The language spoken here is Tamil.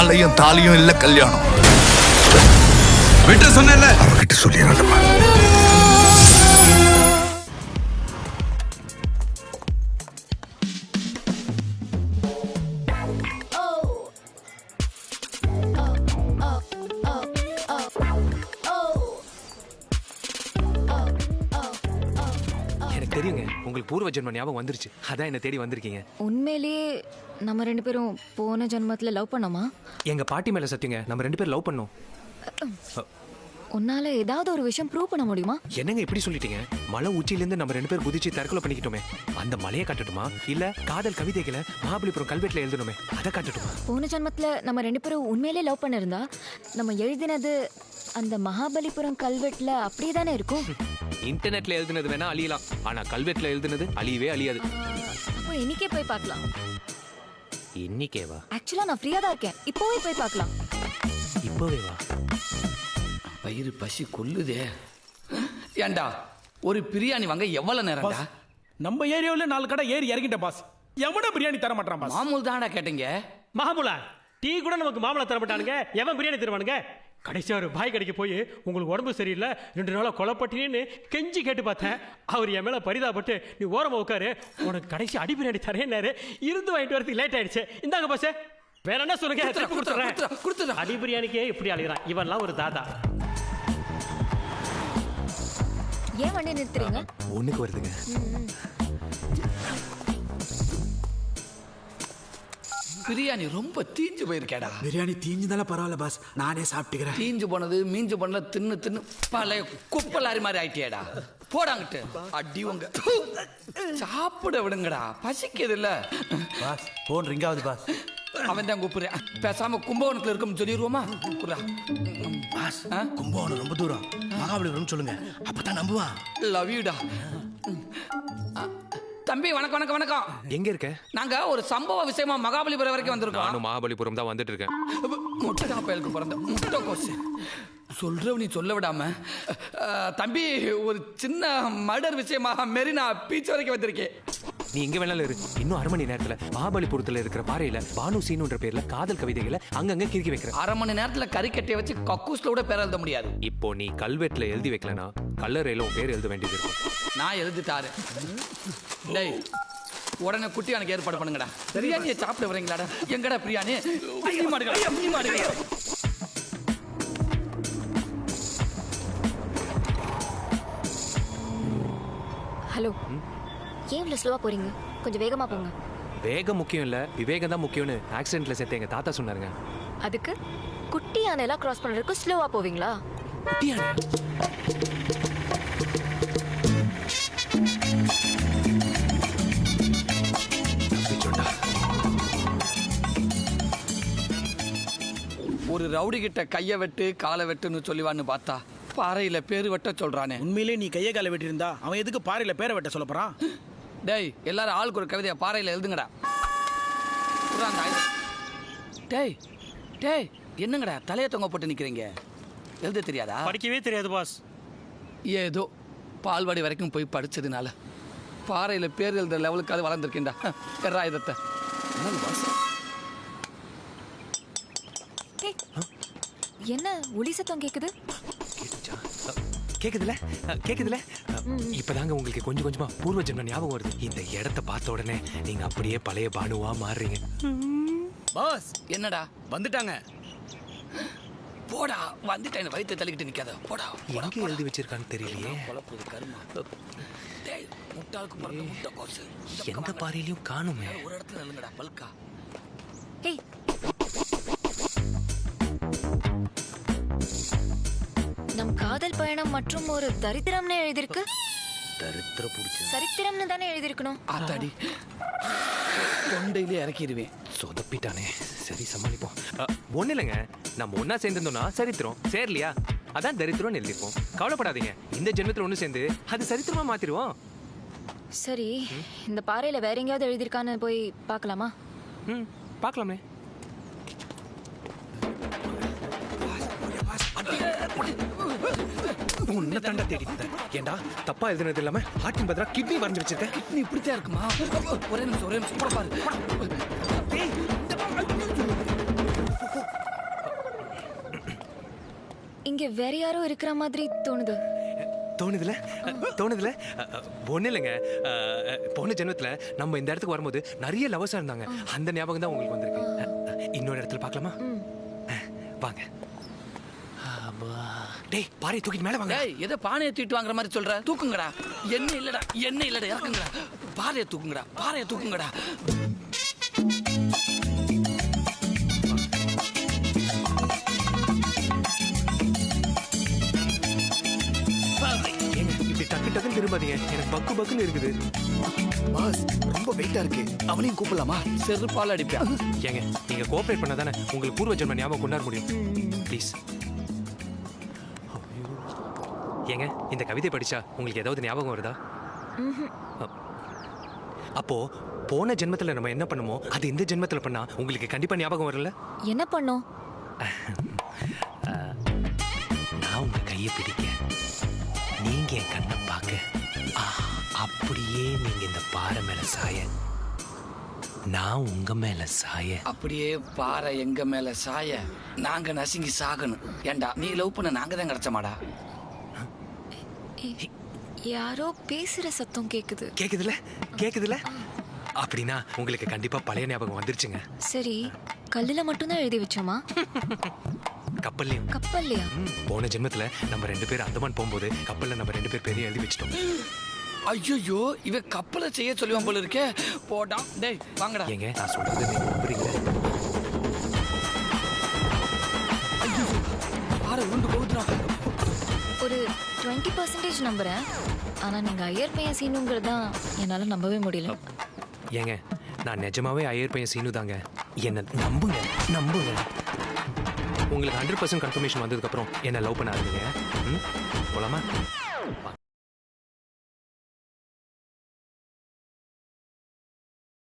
மாலையும் தாலியும் இல்ல கல்யாணம். விட்டு சொன்னேன்ல, அவகிட்ட சொல்லிடுறேன்ப்பா. எனக்கு தெரியுங்க, உங்களுக்கு பூர்வ ஜென்ம ஞாபகம் வந்துருச்சு. அதான் என்ன தேடி வந்திருக்கீங்க. உண்மையிலேயே நம்ம 2 பேரும் போன ஜென்மத்துல லவ் பண்ணோமா? எங்க பாட்டி மேல சத்தியங்க, நம்ம 2 பேரும் லவ் பண்ணோம். உன்னால ஏதாவது ஒரு விஷயம் ப்ரூவ் பண்ண முடியுமா? என்னங்க இப்படி சொல்லிட்டீங்க? மலை உச்சியிலிருந்து நம்ம 2 பேர் குதிச்சு தற்கொலை பண்ணிக்கிட்டோமே, அந்த மலையை காட்டட்டுமா? இல்ல காதல் கவிதைகளை மகாபலிபுரம் கல்வெட்டுல எழுதணுமே, அதை காட்டட்டுமா? போன ஜென்மத்துல நம்ம 2 பேரும் உண்மையிலேயே லவ் பண்ணிருந்தா நம்ம எழுதினது அந்த மகாபலிபுரம் கல்வெட்டுல அப்படியே தானே இருக்கும். இன்டர்நெட்ல எழுதுனது வேணா அழியலாம், ஆனா கல்வெட்டுல எழுதுனது அழியவே அழியாது. அப்போ இன்னைக்கே போய் பார்க்கலாம். இன்னைக்கேவா? ஆக்சுவலா நான் ஃப்ரீயா தான் இருக்கேன், இப்போவே போய் பார்க்கலாம். இப்போவே வா. வயிறு பசி கொல்லுதே. ஏண்டா ஒரு பிரியாணி வாங்க எவ்வளவு நேரம்டா? நம்ம ஏரியாவில் 4 கடை ஏறி இறங்கிட்ட பாஸ். எவன பிரியாணி தர மாட்டான் பாஸ். மாமூல் தான்டா கேட்டீங்க. மாமூலா டீ கூட நமக்கு மாமூலா தர மாட்டானுங்க, எவன் பிரியாணி தருவானுங்க? கடைசியா ஒரு பாய் கடைக்கு போய் உங்களுக்கு உடம்பு சரியில்லை 2 நாளா கொலைப்பட்டினு கெஞ்சி கேட்டு பார்த்தேன். அவர் என் மேல பரிதாபப்பட்டு நீ ஓரமா உட்காரு, உனக்கு கடைசி அடி பிரியாணி தரேன்னாரு. இருந்து வாங்கிட்டு வரதுக்கு லேட் ஆயிடுச்சு. இந்தாங்க பாஸ், வேற என்ன சொல்லுங்க, கொடுத்துறேன். அடி பிரியாணிக்கே இப்படி அழுகிறான் இவன்லாம் ஒரு தாதா. ஏன் வண்டி நிறுத்துறீங்க? ஒண்ணுக்கு வருதுங்க. பிரியாணி ரொம்ப தீஞ்சு போயிருக்கேடா. பிரியாணி தீஞ்சுதால பரவாயில்ல பாஸ், நானே சாப்பிட்டுக்கிறேன். தீஞ்சு போனது மீஞ்சு போனல தின்னு தின்னு பழைய குப்பலாரி மாதிரி ஆயிட்டியேடா. போடாங்கிட்டு அடி உங்க சாப்பிட விடுங்கடா, பசிக்குது இல்ல பாஸ். போன் ரிங் ஆகுது பாஸ். அவன் தான் கூப்பிடுறேன். பேசாம கும்பகோணத்துல இருக்கும்னு சொல்லிடுவோமா? பாஸ் கும்பகோணம் ரொம்ப தூரம், மகாபலிபுரம் சொல்லுங்க, அப்பதான் நம்புவான். லவ் யூடா. தம்பி வணக்கம் வணக்கம் வணக்கம். எங்க இருக்க? நாங்க ஒரு சம்பவ விஷயமா மகாபலிபுரம் வரைக்கும் வந்திருக்கோம். நானும் மகாபலிபுரம் தான் வந்துட்டு இருக்கேன். முட்டை பயலுக்கு பிறந்த முட்டை கோர்ஸ் சொல்ற நீ சொல்ல விடாம. தம்பி ஒரு சின்ன மர்டர் விஷயமா மெரினா பீச் வரைக்கும் வந்திருக்கேன். நீ எங்க வேணாலும் இரு, இன்னும் 1/2 மணி நேரத்துல மகாபலிபுரத்துல இருக்கிற பாறையில பானு சீனுன்ற பேர்ல காதல் கவிதைகளை அங்கங்க கிறுக்கி வைக்கிறேன். 1/2 மணி நேரத்துல கறிக்கட்டையை வச்சு கக்கூஸ்ல கூட பேர் எழுத முடியாது. இப்போ நீ கல்வெட்டுல எழுதி வைக்கலனா கல்லறையில உன் பேர் எழுத வேண்டியது இருக்கும். நான் எழுதிட்டாரு. டேய் உடனே குட்டியானுக்கு ஏற்பாடு பண்ணுங்கடா. பிரியாணியை சாப்பிட வரீங்களாடா? எங்கடா பிரியாணி? ஹலோ, ஏன் இவ்வளவு ஸ்லோவா போறீங்க? கொஞ்சம் வேகமா போங்க. வேகம் முக்கியம் இல்ல, விவேகம் தான் முக்கியம்னு ஆக்சிடென்ட்ல செத்த எங்க தாத்தா சொன்னாருங்க. அதுக்கு குட்டி யானைலாம் கிராஸ் பண்றதுக்கு ஸ்லோவா போவீங்களா? குட்டி யானை? ஒரு ரவுடி கிட்ட கையை வெட்டு காலை வெட்டுன்னு சொல்லிவான்னு பார்த்தா பாறையில பேரு வெட்ட சொல்றானே. உண்மையிலே நீ கையை காலை வெட்டி இருந்தா அவன் எதுக்கு பாறையில பேரை வெட்ட சொல்ல போறான்? டேய் எல்லாரும் ஆளுக்கு ஒரு கவிதையை பாறையில எழுதுங்கடா. டேய் டேய் என்னங்கடா தலையை தொங்க போட்டு நிக்கிறீங்க? எழுத தெரியாதா? படிக்கவே தெரியாது பாஸ். ஏதோ பால்வாடி வரைக்கும் போய் படிச்சதுனால பாறையில பேர் எழுதுற லெவலுக்கு அது வளர்ந்துருக்கேன்டா. இதத்தை என்ன ஒலி சத்தம் கேக்குது? கேக்குதுல? இப்பதாங்க உங்களுக்கு கொஞ்சம் கொஞ்சமா பூர்வ ஜென்ம ஞாபகம் வருது. இந்த இடத்த பார்த்த உடனே நீங்க அப்படியே பழைய பானுவா மாறுறீங்க. பாஸ் என்னடா வந்துட்டாங்க? போடா வந்துட்டேன். வயிற்று தள்ளிக்கிட்டு நிக்காத. போடா. எங்க எழுதி வச்சிருக்கான்னு தெரியலையே. குழப்பது கருமா. டேய் முட்டாளுக்கு பிறந்த முட்டை கோர்ஸ் எந்த பாறையிலயும் காணுமே. ஒரு இடத்துல நில்லுங்கடா பல்கா. ஏய் நம் காதல் பயணம் மற்றும் ஒரு தரித்திரம்னு எழுதிருக்கு. தரித்திர புடிச்சு சரித்திரம்னு தானே எழுதிருக்கணும். ஆத்தாடி தொண்டையிலே இறக்கிடுவேன். சொதப்பிட்டானே. சரி சமாளிப்போம். ஒண்ணு இல்லைங்க, நம்ம ஒன்னா சேர்ந்திருந்தோம்னா சரித்திரம், சேரலையா அதான் தரித்திரம் எழுதிருப்போம். கவலைப்படாதீங்க, இந்த ஜென்மத்துல ஒண்ணு சேர்ந்து அது சரித்திரமா மாத்திருவோம். சரி, இந்த பாறையில வேற எங்கேயாவது எழுதிருக்கான்னு போய் பார்க்கலாமா? பார்க்கலாமே. உன்னை தாண்டா தேடி ஏண்டா தப்பா எழுதுனது இல்லாம ஹார்ட்டின் பதிலா கிட்னி வரைஞ்சு வச்சிருக்க. கிட்னி இப்படித்தான் இருக்குமா? ஒரே நிமிஷம் போட பாரு. இங்க வேற யாரோ இருக்கிற மாதிரி தோணுது. தோணுதுல ஒன்றும் இல்லைங்க. போன ஜென்மத்தில் நம்ம இந்த இடத்துக்கு வரும்போது நிறைய லவர்ஸாக இருந்தாங்க. அந்த ஞாபகம் தான் உங்களுக்கு வந்திருக்கு. இன்னொரு இடத்துல பார்க்கலாமா? வாங்க. டேய் பாறை தூக்கிட்டு மேலே வாங்க. டேய் எதை பானையை தூக்கிட்டு வாங்குற மாதிரி சொல்ற? தூக்குங்கடா. என்ன இல்லடா இறக்குங்கடா. பாறையை தூக்குங்கடா. ஏங்க இப்படி டக்குன்னு திரும்பாதீங்க. எனக்கு பக்குன்னு இருக்குது. பாஸ் ரொம்ப வெயிட்டா இருக்கு. அவனையும் கூப்பிடலாமா? செருப்பால் அடிப்பேன். ஏங்க நீங்க கோஆபரேட் பண்ணா தானே உங்களுக்கு பூர்வ ஜென்ம ஞாபகம் கொண்டாட முடியும். ப்ளீஸ். ஏங்க இந்த கவிதை படிச்சா உங்களுக்கு ஏதாவது ஞாபகம் வருதா? அப்போ போன ஜென்மத்துல நம்ம என்ன பண்ணுமோ அது இந்த ஜென்மத்துல பண்ணா உங்களுக்கு கண்டிப்பா ஞாபகம் வரல? என்ன பண்ணோம்? நான் உங்க கையை பிடிக்க, நீங்க என் கண்ணை பார்க்க, அப்படியே நீங்க இந்த பாறை மேல சாய, நான் உங்க மேல சாய, அப்படியே பாறை எங்க மேல சாய, நாங்க நசுங்கி சாகணும். ஏண்டா நீ லவ் பண்ண நாங்க தான் கிடைச்சமாடா. யாரோ பேசுற சத்தம் கேக்குதுல? அப்படின்னா உங்களுக்கு கண்டிப்பா பழைய ஞாபகம் வந்துருச்சுங்க. சரி, கல்லுல மட்டும்தான் எழுதி வச்சோமா? கப்பல்லையா? போன ஜென்மத்துல நம்ம 2 பேர் அந்தமான் போகும்போது கப்பல்ல நம்ம 2 பேர் பேரையும் எழுதி வச்சிட்டோம். ஐயோ இவ கப்பலை செய்ய சொல்லுவான் போல இருக்கே. போடா டேய் வாங்கடா. ஏங்க நான் சொல்றது நீங்க நம்புறீங்களா? ஐயோ பாறை உருண்டு போகுதுடா. ஒரு 20% நம்புறேன். ஆனா நீங்க ஐயர் பையன் சீனுங்கிறது தான் என்னால நம்பவே முடியல. ஏங்க நான் நிஜமாவே ஐயர் பையன் சீனு தாங்க. என்ன நம்புங்க. உங்களுக்கு 100% கன்ஃபர்மேஷன் வந்ததுக்கு அப்புறம் என்ன லவ் பண்ண ஆரம்பிங்க. போலாமா?